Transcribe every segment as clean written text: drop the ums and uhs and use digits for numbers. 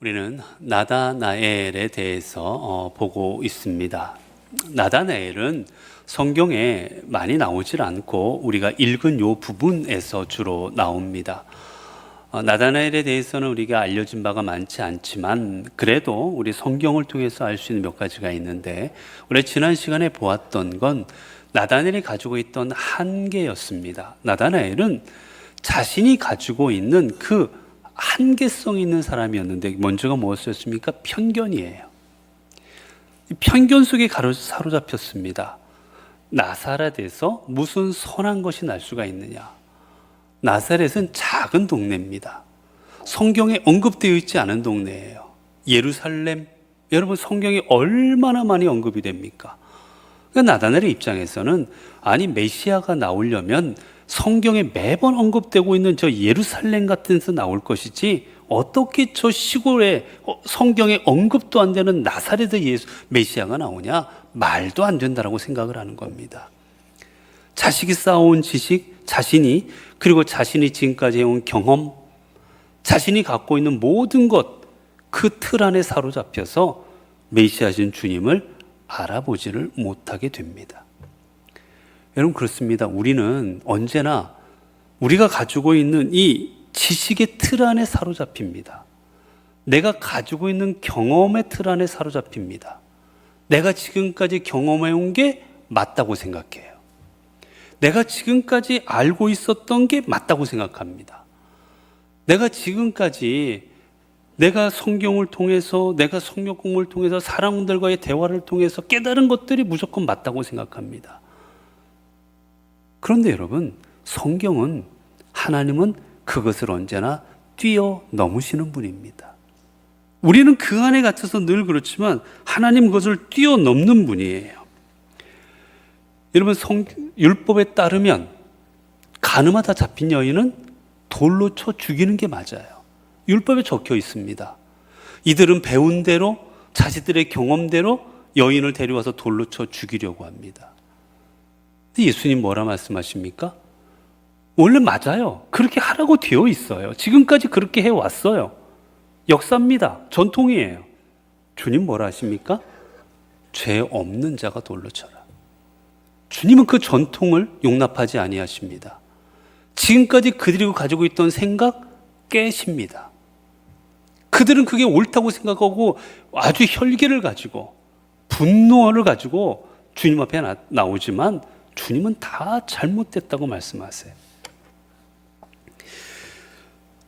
우리는 나다나엘에 대해서 보고 있습니다. 나다나엘은 성경에 많이 나오질 않고 우리가 읽은 요 부분에서 주로 나옵니다. 나다나엘에 대해서는 우리가 알려진 바가 많지 않지만 그래도 우리 성경을 통해서 알 수 있는 몇 가지가 있는데, 우리 지난 시간에 보았던 건 나다나엘이 가지고 있던 한계였습니다. 나다나엘은 자신이 가지고 있는 그 한계성 있는 사람이었는데, 먼저가 무엇이었습니까? 편견이에요. 편견 속에 사로잡혔습니다. 나사렛에서 무슨 선한 것이 날 수가 있느냐? 나사렛은 작은 동네입니다. 성경에 언급되어 있지 않은 동네예요. 예루살렘, 여러분 성경에 얼마나 많이 언급이 됩니까? 그러니까 나다나엘의 입장에서는, 아니 메시아가 나오려면 성경에 매번 언급되고 있는 저 예루살렘 같은 데서 나올 것이지 어떻게 저 시골에 성경에 언급도 안 되는 나사렛의 메시아가 나오냐? 말도 안 된다라고 생각을 하는 겁니다. 자식이 쌓아온 지식, 자신이, 그리고 자신이 지금까지 해온 경험, 자신이 갖고 있는 모든 것, 그 틀 안에 사로잡혀서 메시아신 주님을 알아보지를 못하게 됩니다. 여러분, 그렇습니다. 우리는 언제나 우리가 가지고 있는 이 지식의 틀 안에 사로잡힙니다. 내가 가지고 있는 경험의 틀 안에 사로잡힙니다. 내가 지금까지 경험해온 게 맞다고 생각해요. 내가 지금까지 알고 있었던 게 맞다고 생각합니다. 내가 지금까지 내가 성경을 통해서, 내가 성경 공부를 통해서, 사람들과의 대화를 통해서 깨달은 것들이 무조건 맞다고 생각합니다. 그런데 여러분, 성경은, 하나님은 그것을 언제나 뛰어넘으시는 분입니다. 우리는 그 안에 갇혀서 늘 그렇지만 하나님 그것을 뛰어넘는 분이에요. 여러분, 율법에 따르면 간음하다 잡힌 여인은 돌로 쳐 죽이는 게 맞아요. 율법에 적혀 있습니다. 이들은 배운 대로, 자신들의 경험대로 여인을 데려와서 돌로 쳐 죽이려고 합니다. 근데 예수님 뭐라 말씀하십니까? 원래 맞아요. 그렇게 하라고 되어 있어요. 지금까지 그렇게 해왔어요. 역사입니다. 전통이에요. 주님 뭐라 하십니까? 죄 없는 자가 돌로 쳐라. 주님은 그 전통을 용납하지 아니하십니다. 지금까지 그들이 가지고 있던 생각 깨십니다. 그들은 그게 옳다고 생각하고 아주 혈기를 가지고 분노를 가지고 주님 앞에 나오지만 주님은 다 잘못됐다고 말씀하세요.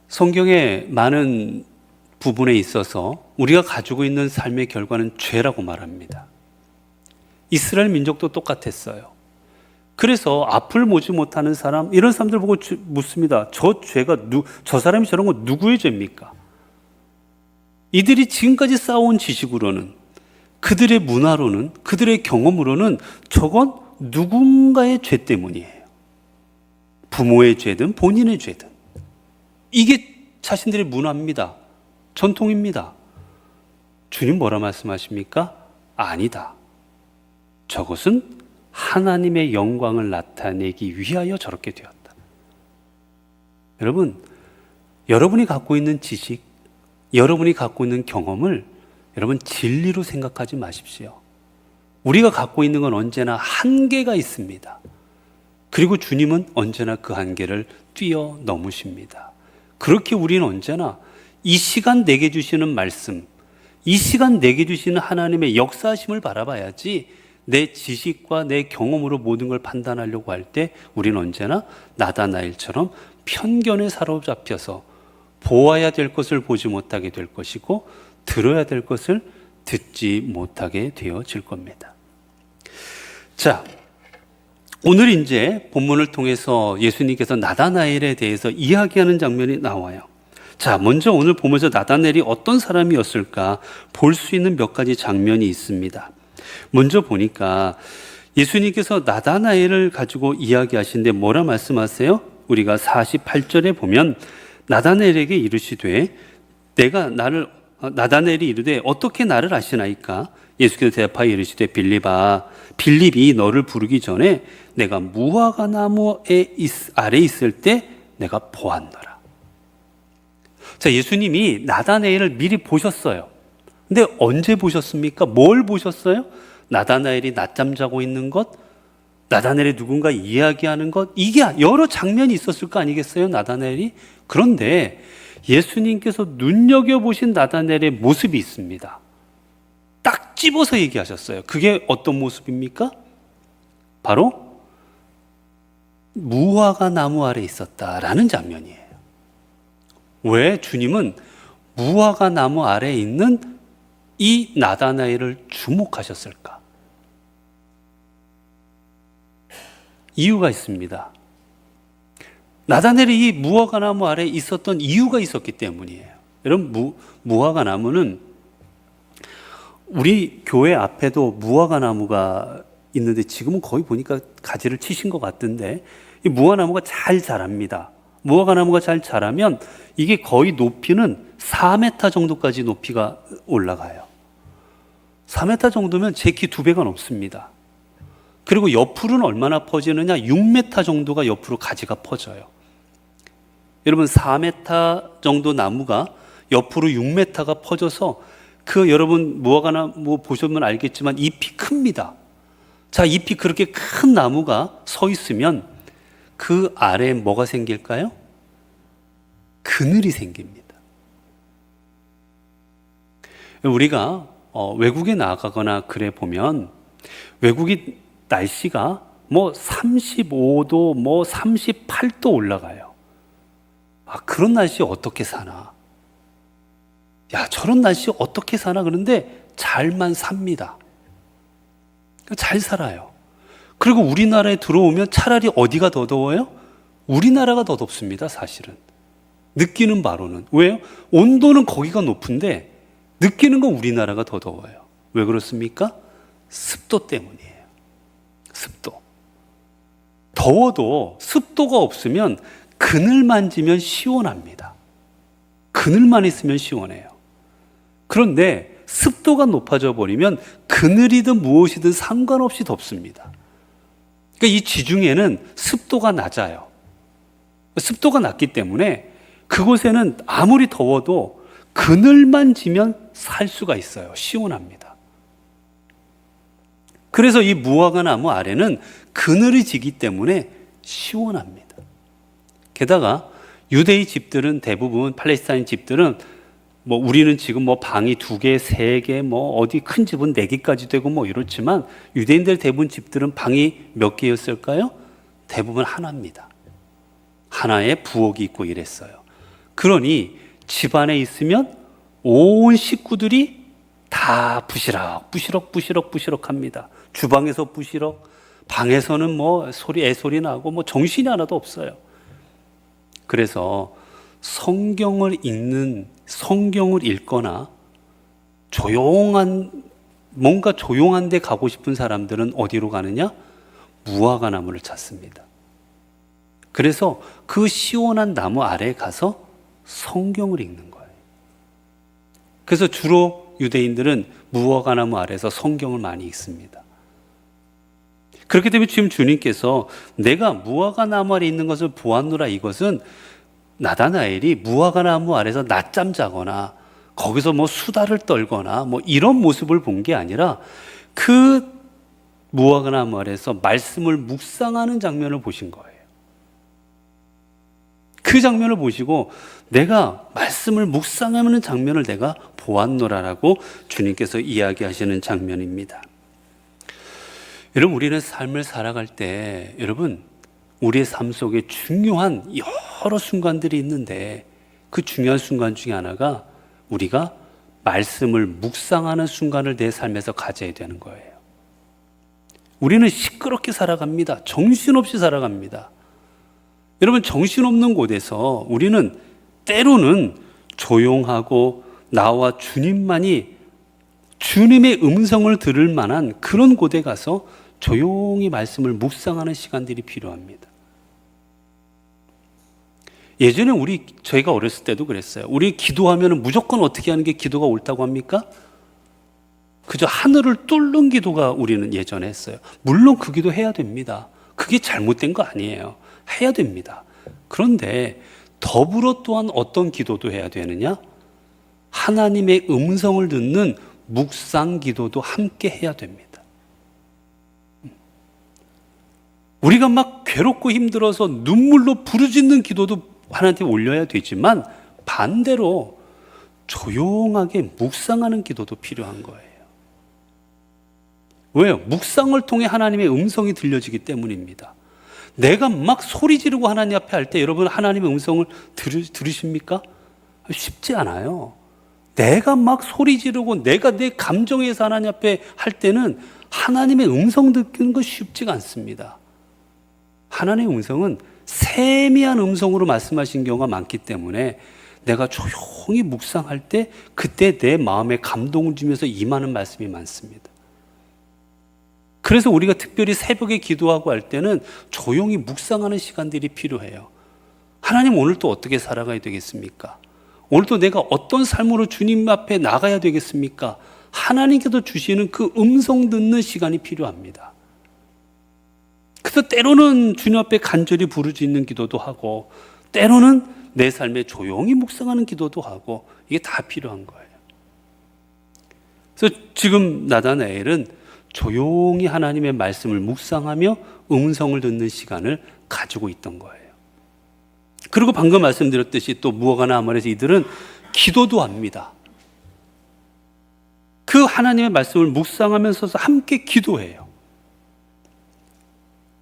성경의 많은 부분에 있어서 우리가 가지고 있는 삶의 결과는 죄라고 말합니다. 이스라엘 민족도 똑같았어요. 그래서 앞을 보지 못하는 사람, 이런 사람들 보고 묻습니다. 저 사람이 저런 거 누구의 죄입니까? 이들이 지금까지 쌓아온 지식으로는, 그들의 문화로는, 그들의 경험으로는 저건 누군가의 죄 때문이에요. 부모의 죄든 본인의 죄든. 이게 자신들의 문화입니다. 전통입니다. 주님 뭐라 말씀하십니까? 아니다. 저것은 하나님의 영광을 나타내기 위하여 저렇게 되었다. 여러분, 여러분이 갖고 있는 지식, 여러분이 갖고 있는 경험을 여러분 진리로 생각하지 마십시오. 우리가 갖고 있는 건 언제나 한계가 있습니다. 그리고 주님은 언제나 그 한계를 뛰어넘으십니다. 그렇게 우리는 언제나 이 시간 내게 주시는 말씀, 이 시간 내게 주시는 하나님의 역사하심을 바라봐야지, 내 지식과 내 경험으로 모든 걸 판단하려고 할 때 우리는 언제나 나다나엘처럼 편견에 사로잡혀서 보아야 될 것을 보지 못하게 될 것이고, 들어야 될 것을 듣지 못하게 되어질 겁니다. 자, 오늘 이제 본문을 통해서 예수님께서 나다나엘에 대해서 이야기하는 장면이 나와요. 자, 먼저 오늘 보면서 나다나엘이 어떤 사람이었을까 볼 수 있는 몇 가지 장면이 있습니다. 먼저 보니까 예수님께서 나다나엘을 가지고 이야기하시는데 뭐라 말씀하세요? 우리가 48절에 보면 나다나엘에게 이르시되 나다나엘이 이르되 어떻게 나를 아시나이까? 예수께서 대답하여 이르시되 빌립이 너를 부르기 전에 내가 무화과 나무 아래 있을 때 내가 보았노라. 자, 예수님이 나다나엘을 미리 보셨어요. 근데 언제 보셨습니까? 뭘 보셨어요? 나다나엘이 낮잠 자고 있는 것, 나다나엘이 누군가 이야기하는 것, 이게 여러 장면이 있었을 거 아니겠어요? 나다나엘이. 그런데 예수님께서 눈여겨보신 나다나엘의 모습이 있습니다. 딱 집어서 얘기하셨어요. 그게 어떤 모습입니까? 바로 무화과 나무 아래 있었다라는 장면이에요. 왜 주님은 무화과 나무 아래에 있는 이 나다나엘을 주목하셨을까? 이유가 있습니다. 나다나엘이 이 무화과 나무 아래에 있었던 이유가 있었기 때문이에요. 여러분, 무화과 나무는 우리 교회 앞에도 무화과 나무가 있는데 지금은 거의 보니까 가지를 치신 것 같은데, 이 무화과 나무가 잘 자랍니다. 무화과 나무가 잘 자라면 이게 거의 높이는 4m 정도까지 높이가 올라가요. 4m 정도면 제 키 2배가 넘습니다. 그리고 옆으로는 얼마나 퍼지느냐? 6m 정도가 옆으로 가지가 퍼져요. 여러분, 4m 정도 나무가 옆으로 6m가 퍼져서 여러분 무화과 나무 보시면 알겠지만 잎이 큽니다. 자, 잎이 그렇게 큰 나무가 서 있으면 그 아래에 뭐가 생길까요? 그늘이 생깁니다. 우리가 외국에 나가거나 그래 보면 외국이 날씨가 뭐 35도, 뭐 38도 올라가요. 아, 그런 날씨 어떻게 사나? 야, 저런 날씨 어떻게 사나? 그런데 잘만 삽니다. 잘 살아요. 그리고 우리나라에 들어오면 차라리 어디가 더 더워요? 우리나라가 더 덥습니다, 사실은. 느끼는 바로는. 왜요? 온도는 거기가 높은데 느끼는 건 우리나라가 더 더워요. 왜 그렇습니까? 습도 때문이에요. 습도. 더워도 습도가 없으면 그늘 만지면 시원합니다. 그늘만 있으면 시원해요. 그런데 습도가 높아져 버리면 그늘이든 무엇이든 상관없이 덥습니다. 그러니까 이 지중해는 습도가 낮아요. 습도가 낮기 때문에 그곳에는 아무리 더워도 그늘만 지면 살 수가 있어요. 시원합니다. 그래서 이 무화과 나무 아래는 그늘이 지기 때문에 시원합니다. 게다가 유대의 집들은 대부분, 팔레스타인 집들은 뭐 우리는 지금 뭐 방이 2개, 3개, 뭐 어디 큰 집은 4개까지 되고 뭐 이렇지만 유대인들 대부분 집들은 방이 몇 개였을까요? 대부분 하나입니다. 하나에 부엌이 있고 이랬어요. 그러니 집 안에 있으면 온 식구들이 다 부시럭 합니다. 주방에서 부시럭, 방에서는 뭐 애소리 나고 뭐 정신이 하나도 없어요. 그래서 성경을 읽거나 뭔가 조용한 데 가고 싶은 사람들은 어디로 가느냐? 무화과 나무를 찾습니다. 그래서 그 시원한 나무 아래에 가서 성경을 읽는 거예요. 그래서 주로 유대인들은 무화과 나무 아래에서 성경을 많이 읽습니다. 그렇기 때문에 지금 주님께서 내가 무화과 나무 아래 있는 것을 보았노라, 이것은 나다나엘이 무화과 나무 아래서 낮잠 자거나 거기서 뭐 수다를 떨거나 뭐 이런 모습을 본 게 아니라 그 무화과 나무 아래서 말씀을 묵상하는 장면을 보신 거예요. 그 장면을 보시고 내가 말씀을 묵상하는 장면을 내가 보았노라라고 주님께서 이야기하시는 장면입니다. 여러분, 우리는 삶을 살아갈 때 여러분 우리의 삶 속에 중요한 여러 순간들이 있는데 그 중요한 순간 중에 하나가 우리가 말씀을 묵상하는 순간을 내 삶에서 가져야 되는 거예요. 우리는 시끄럽게 살아갑니다. 정신없이 살아갑니다. 여러분, 정신없는 곳에서 우리는 때로는 조용하고 나와 주님만이 주님의 음성을 들을 만한 그런 곳에 가서 조용히 말씀을 묵상하는 시간들이 필요합니다. 예전에 저희가 어렸을 때도 그랬어요. 우리 기도하면 무조건 어떻게 하는 게 기도가 옳다고 합니까? 그저 하늘을 뚫는 기도가 우리는 예전에 했어요. 물론 그 기도 해야 됩니다. 그게 잘못된 거 아니에요. 해야 됩니다. 그런데 더불어 또한 어떤 기도도 해야 되느냐? 하나님의 음성을 듣는 묵상 기도도 함께 해야 됩니다. 우리가 막 괴롭고 힘들어서 눈물로 부르짖는 기도도 하나님께 올려야 되지만 반대로 조용하게 묵상하는 기도도 필요한 거예요. 왜요? 묵상을 통해 하나님의 음성이 들려지기 때문입니다. 내가 막 소리 지르고 하나님 앞에 할 때 여러분 하나님의 음성을 들으십니까? 쉽지 않아요. 내가 막 소리 지르고 내가 내 감정에서 하나님 앞에 할 때는 하나님의 음성 듣는 거 쉽지가 않습니다. 하나님의 음성은 세미한 음성으로 말씀하신 경우가 많기 때문에 내가 조용히 묵상할 때 그때 내 마음에 감동을 주면서 임하는 말씀이 많습니다. 그래서 우리가 특별히 새벽에 기도하고 할 때는 조용히 묵상하는 시간들이 필요해요. 하나님 오늘 또 어떻게 살아가야 되겠습니까? 오늘 또 내가 어떤 삶으로 주님 앞에 나가야 되겠습니까? 하나님께서 주시는 그 음성 듣는 시간이 필요합니다. 그래서 때로는 주님 앞에 간절히 부르짖는 기도도 하고 때로는 내 삶에 조용히 묵상하는 기도도 하고 이게 다 필요한 거예요. 그래서 지금 나다나엘은 조용히 하나님의 말씀을 묵상하며 음성을 듣는 시간을 가지고 있던 거예요. 그리고 방금 말씀드렸듯이 또 무화과나 아말에서 이들은 기도도 합니다. 그 하나님의 말씀을 묵상하면서 함께 기도해요.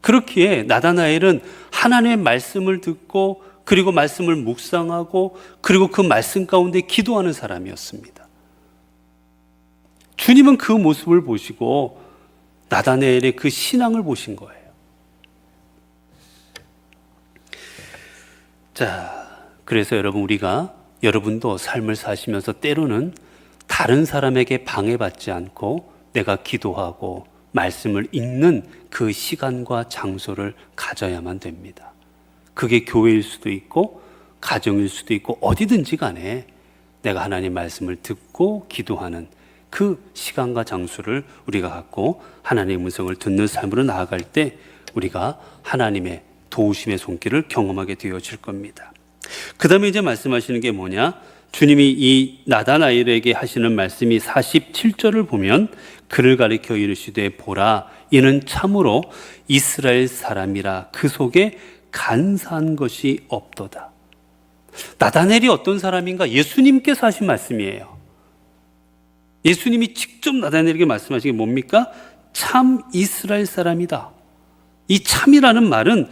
그렇기에 나다나엘은 하나님의 말씀을 듣고 그리고 말씀을 묵상하고 그리고 그 말씀 가운데 기도하는 사람이었습니다. 주님은 그 모습을 보시고 나다나엘의 그 신앙을 보신 거예요. 자, 그래서 여러분도 삶을 사시면서 때로는 다른 사람에게 방해받지 않고 내가 기도하고 말씀을 읽는 그 시간과 장소를 가져야만 됩니다. 그게 교회일 수도 있고 가정일 수도 있고 어디든지 간에 내가 하나님 말씀을 듣고 기도하는 그 시간과 장소를 우리가 갖고 하나님의 음성을 듣는 삶으로 나아갈 때 우리가 하나님의 도우심의 손길을 경험하게 되어질 겁니다. 그 다음에 이제 말씀하시는 게 뭐냐? 주님이 이 나다나엘에게 하시는 말씀이 47절을 보면 그를 가리켜 이르시되 보라 이는 참으로 이스라엘 사람이라 그 속에 간사한 것이 없도다. 나다나엘이 어떤 사람인가? 예수님께서 하신 말씀이에요. 예수님이 직접 나다나엘에게 말씀하신 게 뭡니까? 참 이스라엘 사람이다. 이 참이라는 말은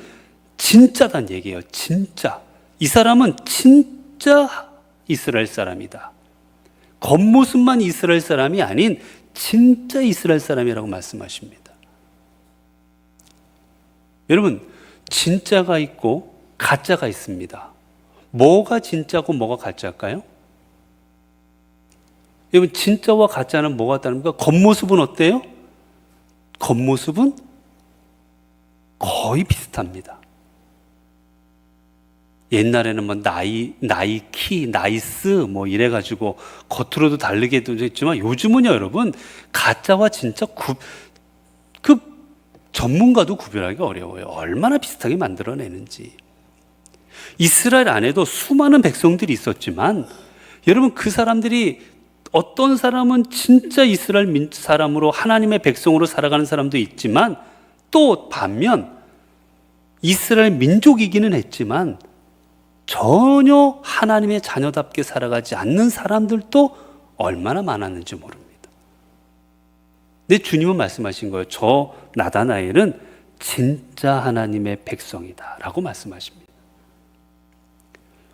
진짜단 얘기예요. 진짜. 이 사람은 진짜 이스라엘 사람이다. 겉모습만 이스라엘 사람이 아닌 진짜 이스라엘 사람이라고 말씀하십니다. 여러분, 진짜가 있고 가짜가 있습니다. 뭐가 진짜고 뭐가 가짜일까요? 여러분, 진짜와 가짜는 뭐가 다릅니까? 겉모습은 어때요? 겉모습은 거의 비슷합니다. 옛날에는 뭐 나이키, 나이스 뭐 이래가지고 겉으로도 다르게도 했지만 요즘은요, 여러분, 가짜와 진짜 그 전문가도 구별하기가 어려워요. 얼마나 비슷하게 만들어내는지. 이스라엘 안에도 수많은 백성들이 있었지만 여러분, 그 사람들이 어떤 사람은 진짜 이스라엘 사람으로 하나님의 백성으로 살아가는 사람도 있지만 또 반면 이스라엘 민족이기는 했지만 전혀 하나님의 자녀답게 살아가지 않는 사람들도 얼마나 많았는지 모릅니다. 근데 주님은 말씀하신 거예요. 저 나다나엘은 진짜 하나님의 백성이다 라고 말씀하십니다.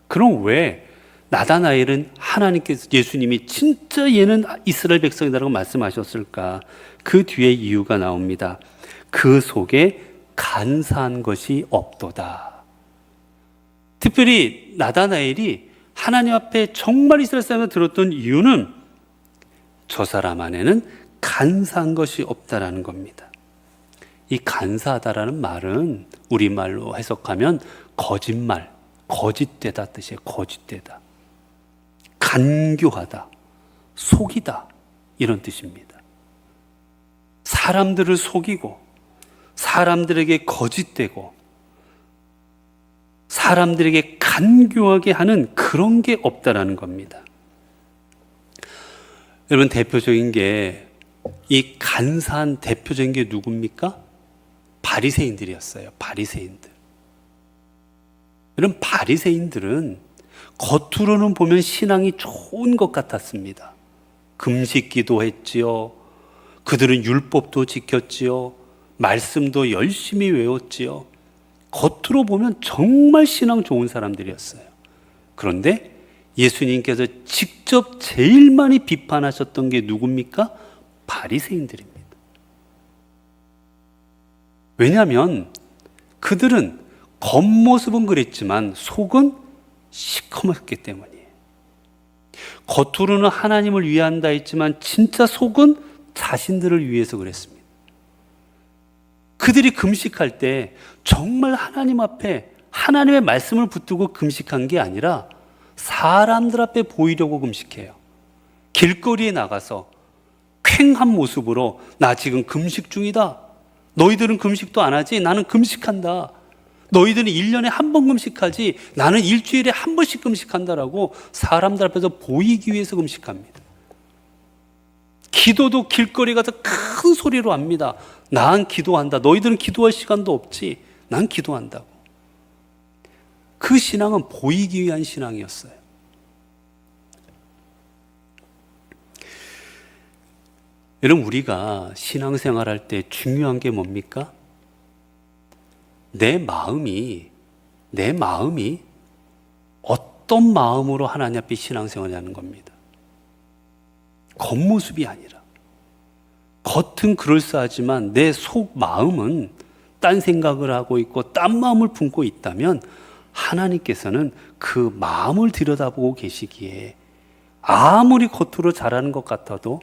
그럼 왜 나다나엘은 하나님께서 예수님이 진짜 얘는 이스라엘 백성이다라고 말씀하셨을까? 그 뒤에 이유가 나옵니다. 그 속에 간사한 것이 없도다. 특별히 나다나엘이 하나님 앞에 정말 이스라엘 사람을 들었던 이유는 저 사람 안에는 간사한 것이 없다라는 겁니다. 이 간사하다라는 말은 우리말로 해석하면 거짓말, 거짓되다 뜻이에요. 거짓되다. 간교하다, 속이다 이런 뜻입니다. 사람들을 속이고 사람들에게 거짓되고 사람들에게 간교하게 하는 그런 게 없다라는 겁니다. 여러분, 대표적인 게, 이 간사한 대표적인 게 누굽니까? 바리새인들이었어요. 바리새인들. 여러분, 바리새인들은 겉으로는 보면 신앙이 좋은 것 같았습니다. 금식 기도했지요. 그들은 율법도 지켰지요. 말씀도 열심히 외웠지요. 겉으로 보면 정말 신앙 좋은 사람들이었어요. 그런데 예수님께서 직접 제일 많이 비판하셨던 게 누굽니까? 바리새인들입니다. 왜냐하면 그들은 겉모습은 그랬지만 속은 시커멓기 때문이에요. 겉으로는 하나님을 위한다 했지만 진짜 속은 자신들을 위해서 그랬습니다. 그들이 금식할 때 정말 하나님 앞에 하나님의 말씀을 붙들고 금식한 게 아니라 사람들 앞에 보이려고 금식해요. 길거리에 나가서 쾌한 모습으로 나 지금 금식 중이다. 너희들은 금식도 안 하지? 나는 금식한다. 너희들은 1년에 한 번 금식하지? 나는 일주일에 한 번씩 금식한다라고 사람들 앞에서 보이기 위해서 금식합니다. 기도도 길거리 가서 큰 소리로 합니다. 난 기도한다. 너희들은 기도할 시간도 없지. 난 기도한다고. 그 신앙은 보이기 위한 신앙이었어요. 여러분, 우리가 신앙생활할 때 중요한 게 뭡니까? 내 마음이 어떤 마음으로 하나님 앞에 신앙생활을 하는 겁니다. 겉모습이 아니라. 겉은 그럴싸하지만 내 속 마음은 딴 생각을 하고 있고 딴 마음을 품고 있다면 하나님께서는 그 마음을 들여다보고 계시기에 아무리 겉으로 잘하는 것 같아도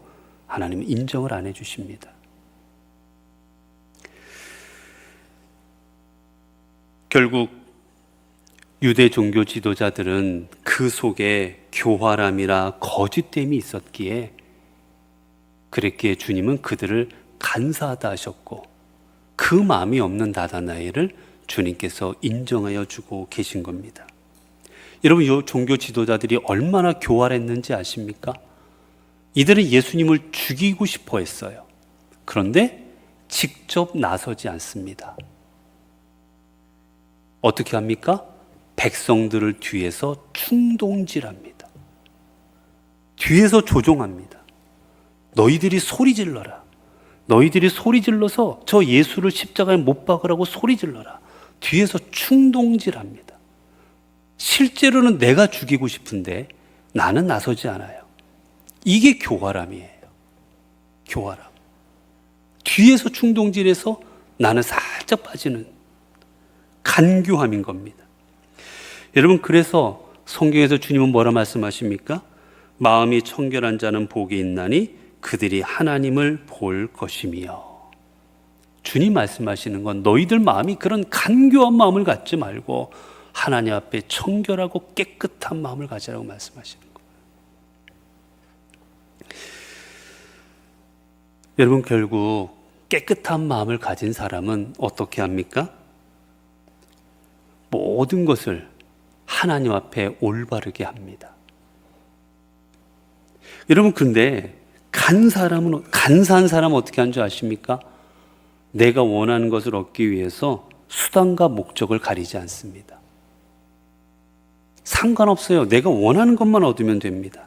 하나님은 인정을 안 해주십니다. 결국 유대 종교 지도자들은 그 속에 교활함이라 거짓됨이 있었기에 그랬기에 주님은 그들을 간사하다 하셨고 그 마음이 없는 나다나엘을 주님께서 인정하여 주고 계신 겁니다. 여러분, 이 종교 지도자들이 얼마나 교활했는지 아십니까? 이들은 예수님을 죽이고 싶어 했어요. 그런데 직접 나서지 않습니다. 어떻게 합니까? 백성들을 뒤에서 충동질합니다. 뒤에서 조종합니다. 너희들이 소리 질러라. 너희들이 소리 질러서 저 예수를 십자가에 못 박으라고 소리 질러라. 뒤에서 충동질합니다. 실제로는 내가 죽이고 싶은데 나는 나서지 않아요. 이게 교활함이에요. 교활함. 뒤에서 충동질해서 나는 살짝 빠지는 간교함인 겁니다. 여러분, 그래서 성경에서 주님은 뭐라 말씀하십니까? 마음이 청결한 자는 복이 있나니 그들이 하나님을 볼 것이며. 주님 말씀하시는 건 너희들 마음이 그런 간교한 마음을 갖지 말고 하나님 앞에 청결하고 깨끗한 마음을 가지라고 말씀하시는 거예요. 여러분, 결국 깨끗한 마음을 가진 사람은 어떻게 합니까? 모든 것을 하나님 앞에 올바르게 합니다. 여러분, 근데 간사한 사람은 어떻게 하는 줄 아십니까? 내가 원하는 것을 얻기 위해서 수단과 목적을 가리지 않습니다. 상관없어요. 내가 원하는 것만 얻으면 됩니다.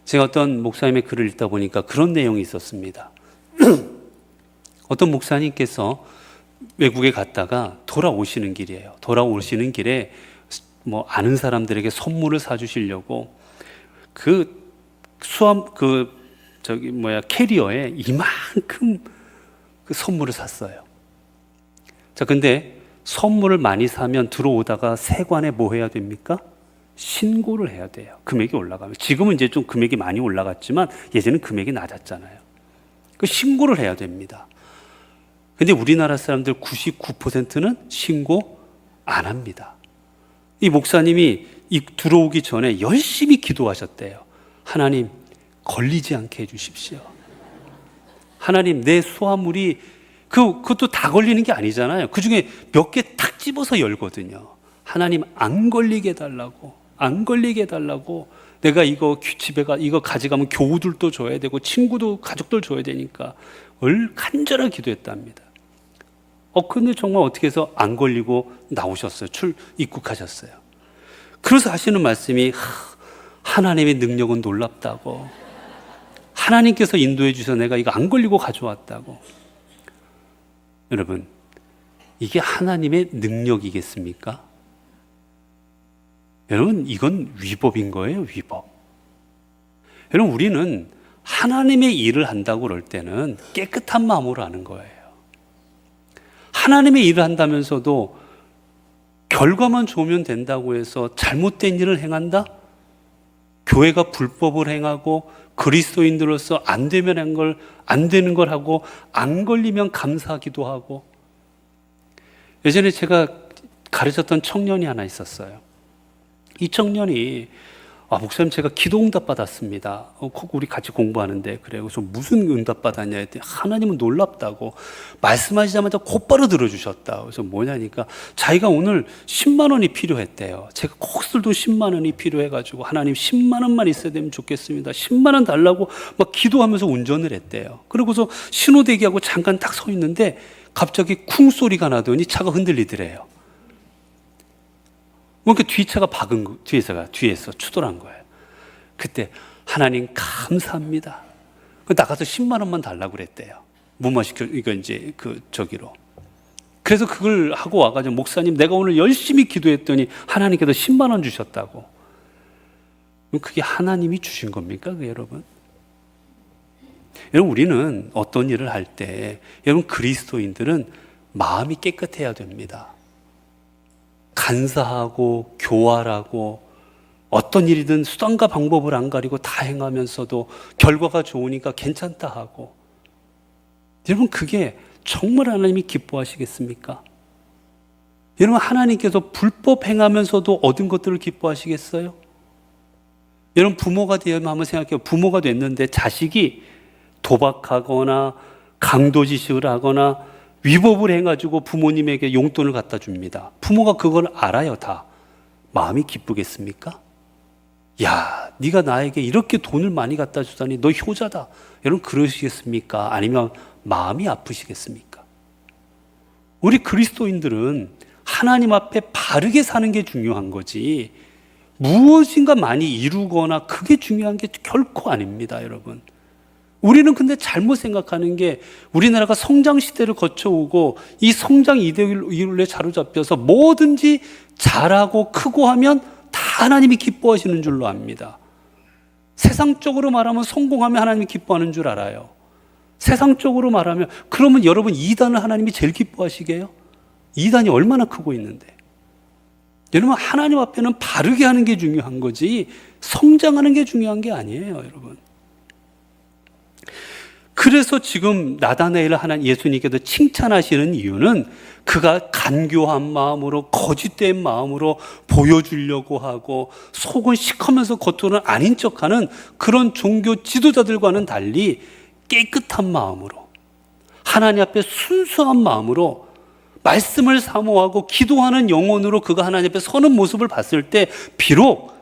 제가 어떤 목사님의 글을 읽다 보니까 그런 내용이 있었습니다. 어떤 목사님께서 외국에 갔다가 돌아오시는 길이에요. 돌아오시는 길에 아는 사람들에게 선물을 사주시려고 캐리어에 이만큼 그 선물을 샀어요. 자, 근데 선물을 많이 사면 들어오다가 세관에 뭐 해야 됩니까? 신고를 해야 돼요. 금액이 올라가면. 지금은 이제 좀 금액이 많이 올라갔지만 예전에는 금액이 낮았잖아요. 그 신고를 해야 됩니다. 근데 우리나라 사람들 99%는 신고 안 합니다. 이 목사님이 들어오기 전에 열심히 기도하셨대요. 하나님, 걸리지 않게 해주십시오. 하나님, 내 수화물이 그것도 다 걸리는 게 아니잖아요. 그 중에 몇 개 탁 집어서 열거든요. 하나님 안 걸리게 해달라고, 안 걸리게 해달라고. 내가 이거 이거 가져가면 교우들도 줘야 되고 친구도 가족들 줘야 되니까 간절하게 기도했답니다. 근데 정말 어떻게 해서 안 걸리고 나오셨어요. 입국하셨어요. 그래서 하시는 말씀이 하나님의 능력은 놀랍다고. 하나님께서 인도해 주셔서 내가 이거 안 걸리고 가져왔다고. 여러분, 이게 하나님의 능력이겠습니까? 여러분, 이건 위법인 거예요, 위법. 여러분, 우리는 하나님의 일을 한다고 그럴 때는 깨끗한 마음으로 하는 거예요. 하나님의 일을 한다면서도 결과만 좋으면 된다고 해서 잘못된 일을 행한다? 교회가 불법을 행하고 그리스도인들로서 안 되는 걸 하고 안 걸리면 감사하기도 하고. 예전에 제가 가르쳤던 청년이 하나 있었어요. 이 청년이 목사님 제가 기도 응답 받았습니다. 우리 같이 공부하는데 그래요. 그래서 무슨 응답 받았냐 했더니 하나님은 놀랍다고 말씀하시자마자 곧바로 들어주셨다. 그래서 뭐냐니까 자기가 오늘 10만 원이 필요했대요. 제가 꼭 쓸 돈 10만 원이 필요해가지고 하나님 10만 원만 있어야 되면 좋겠습니다. 10만 원 달라고 막 기도하면서 운전을 했대요. 그러고서 신호 대기하고 잠깐 딱 서 있는데 갑자기 쿵 소리가 나더니 차가 흔들리더래요. 뭔가 뒤차가 뒤에서 추돌한 거예요. 그때 하나님 감사합니다. 나가서 10만 원만 달라고 그랬대요. 무마시켜 이거 이제 저기로. 그래서 그걸 하고 와가지고 목사님 내가 오늘 열심히 기도했더니 하나님께서 10만 원 주셨다고. 그게 하나님이 주신 겁니까, 여러분? 여러분, 우리는 어떤 일을 할 때 여러분 그리스도인들은 마음이 깨끗해야 됩니다. 간사하고 교활하고 어떤 일이든 수단과 방법을 안 가리고 다 행하면서도 결과가 좋으니까 괜찮다 하고. 여러분, 그게 정말 하나님이 기뻐하시겠습니까? 여러분, 하나님께서 불법 행하면서도 얻은 것들을 기뻐하시겠어요? 여러분, 부모가 되면 한번 생각해요. 부모가 됐는데 자식이 도박하거나 강도짓을 하거나 위법을 해가지고 부모님에게 용돈을 갖다 줍니다. 부모가 그걸 알아요, 다. 마음이 기쁘겠습니까? 야, 네가 나에게 이렇게 돈을 많이 갖다 주다니 너 효자다. 여러분, 그러시겠습니까? 아니면 마음이 아프시겠습니까? 우리 그리스도인들은 하나님 앞에 바르게 사는 게 중요한 거지 무엇인가 많이 이루거나 그게 중요한 게 결코 아닙니다, 여러분. 우리는 근데 잘못 생각하는 게 우리나라가 성장 시대를 거쳐오고 이 성장 이데올리에 사로잡혀서 뭐든지 잘하고 크고 하면 다 하나님이 기뻐하시는 줄로 압니다. 세상적으로 말하면 성공하면 하나님이 기뻐하는 줄 알아요. 세상적으로 말하면 그러면 여러분 이단을 하나님이 제일 기뻐하시게요? 이단이 얼마나 크고 있는데. 여러분, 하나님 앞에는 바르게 하는 게 중요한 거지 성장하는 게 중요한 게 아니에요, 여러분. 그래서 지금 나다나엘을 하나님 예수님께서 칭찬하시는 이유는 그가 간교한 마음으로 거짓된 마음으로 보여주려고 하고 속은 시커면서 겉으로는 아닌 척하는 그런 종교 지도자들과는 달리 깨끗한 마음으로 하나님 앞에 순수한 마음으로 말씀을 사모하고 기도하는 영혼으로 그가 하나님 앞에 서는 모습을 봤을 때 비록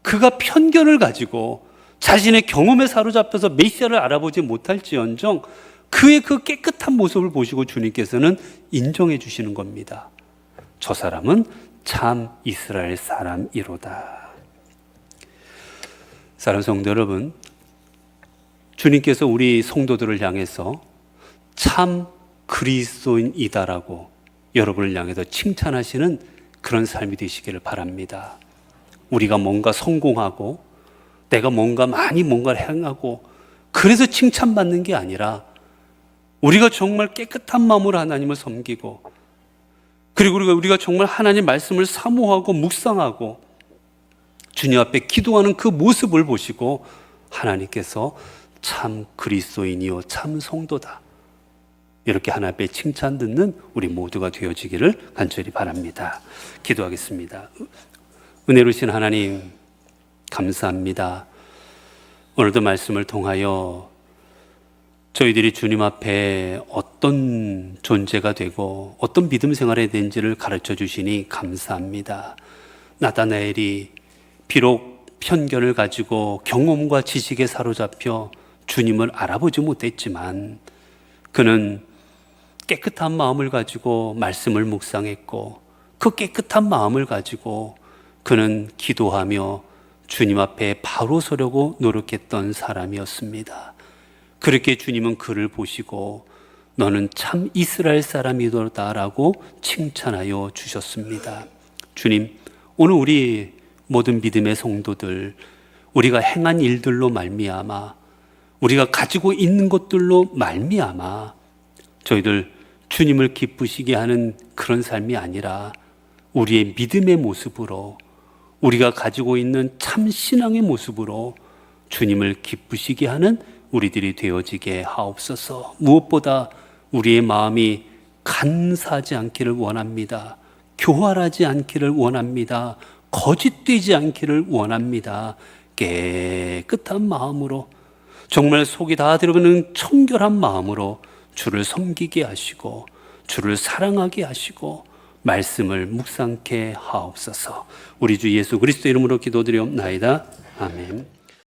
그가 편견을 가지고 자신의 경험에 사로잡혀서 메시아를 알아보지 못할지언정 그의 그 깨끗한 모습을 보시고 주님께서는 인정해 주시는 겁니다. 저 사람은 참 이스라엘 사람이로다. 사랑하는 성도 여러분, 주님께서 우리 성도들을 향해서 참 그리스도인이다라고 여러분을 향해서 칭찬하시는 그런 삶이 되시기를 바랍니다. 우리가 뭔가 성공하고 내가 뭔가를 행하고 그래서 칭찬받는 게 아니라 우리가 정말 깨끗한 마음으로 하나님을 섬기고 그리고 우리가 정말 하나님 말씀을 사모하고 묵상하고 주님 앞에 기도하는 그 모습을 보시고 하나님께서 참 그리스도인이요 참 성도다 이렇게 하나님 앞에 칭찬 듣는 우리 모두가 되어지기를 간절히 바랍니다. 기도하겠습니다. 은혜로우신 하나님 감사합니다. 오늘도 말씀을 통하여 저희들이 주님 앞에 어떤 존재가 되고 어떤 믿음 생활에 되는지를 가르쳐 주시니 감사합니다. 나다나엘이 비록 편견을 가지고 경험과 지식에 사로잡혀 주님을 알아보지 못했지만 그는 깨끗한 마음을 가지고 말씀을 묵상했고 그 깨끗한 마음을 가지고 그는 기도하며 주님 앞에 바로 서려고 노력했던 사람이었습니다. 그렇게 주님은 그를 보시고 너는 참 이스라엘 사람이로다라고 칭찬하여 주셨습니다. 주님, 오늘 우리 모든 믿음의 성도들, 우리가 행한 일들로 말미암아, 우리가 가지고 있는 것들로 말미암아 저희들 주님을 기쁘시게 하는 그런 삶이 아니라 우리의 믿음의 모습으로, 우리가 가지고 있는 참 신앙의 모습으로 주님을 기쁘시게 하는 우리들이 되어지게 하옵소서. 무엇보다 우리의 마음이 간사하지 않기를 원합니다. 교활하지 않기를 원합니다. 거짓되지 않기를 원합니다. 깨끗한 마음으로, 정말 속이 다 들어가는 청결한 마음으로 주를 섬기게 하시고 주를 사랑하게 하시고 말씀을 묵상케 하옵소서. 우리 주 예수 그리스도 이름으로 기도드리옵나이다. 아멘.